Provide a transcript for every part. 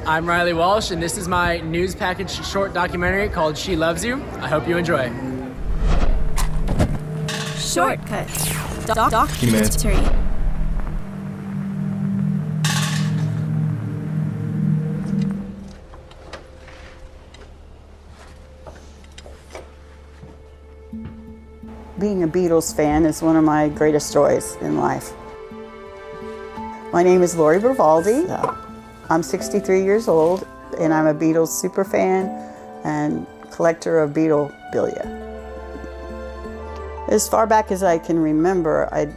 I'm Riley Walsh, and this is my news package short documentary called She Loves You. I hope you enjoy. Shortcuts. Documentary. Being a Beatles fan is one of my greatest joys in life. My name is Lori Brivaldi. I'm 63 years old, and I'm a Beatles super fan and collector of Beatlebilia. As far back as I can remember, I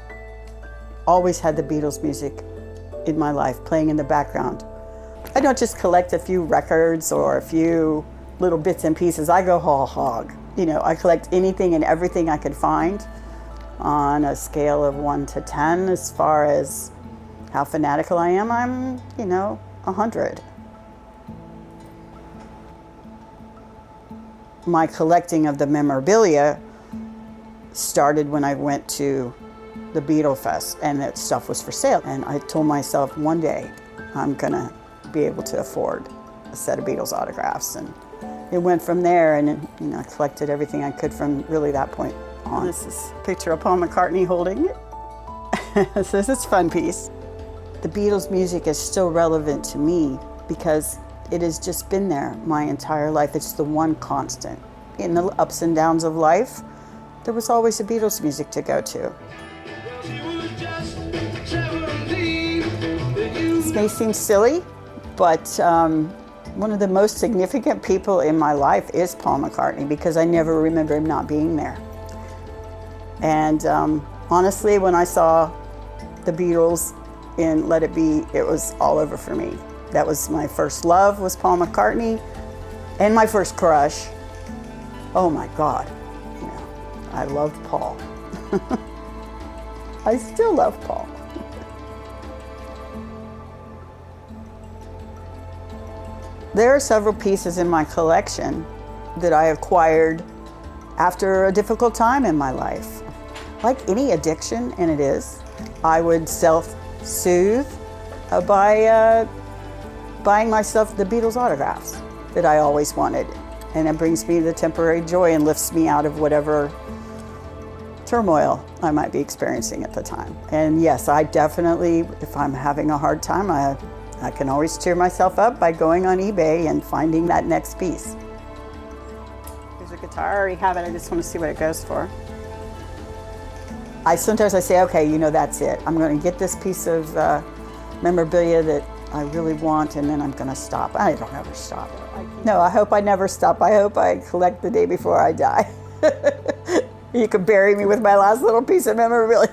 always had the Beatles music in my life, playing in the background. I don't just collect a few records or a few little bits and pieces. I go whole hog. You know, I collect anything and everything I could find on a scale of 1 to 10. As far as how fanatical I am, I'm, 100. My collecting of the memorabilia started when I went to the Beatle Fest and that stuff was for sale. And I told myself one day I'm gonna be able to afford a set of Beatles autographs. And it went from there, and I collected everything I could from really that point on. This is a picture of Paul McCartney holding it. So this is a fun piece. The Beatles music is still relevant to me because it has just been there my entire life. It's the one constant. In the ups and downs of life, there was always the Beatles music to go to. This may seem silly, but one of the most significant people in my life is Paul McCartney because I never remember him not being there. And honestly, when I saw the Beatles in Let It Be, it was all over for me. That was my first love, was Paul McCartney, and my first crush. Oh my God, I loved Paul. I still love Paul. There are several pieces in my collection that I acquired after a difficult time in my life. Like any addiction, and it is, I would self-soothe by buying myself the Beatles autographs that I always wanted. And it brings me the temporary joy and lifts me out of whatever turmoil I might be experiencing at the time. And yes, I definitely, if I'm having a hard time, I can always cheer myself up by going on eBay and finding that next piece. Here's a guitar, I already have it, I just want to see what it goes for. Sometimes I say, okay, that's it. I'm going to get this piece of memorabilia that I really want, and then I'm going to stop. I don't ever stop. No, I hope I never stop. I hope I collect the day before I die. You can bury me with my last little piece of memorabilia.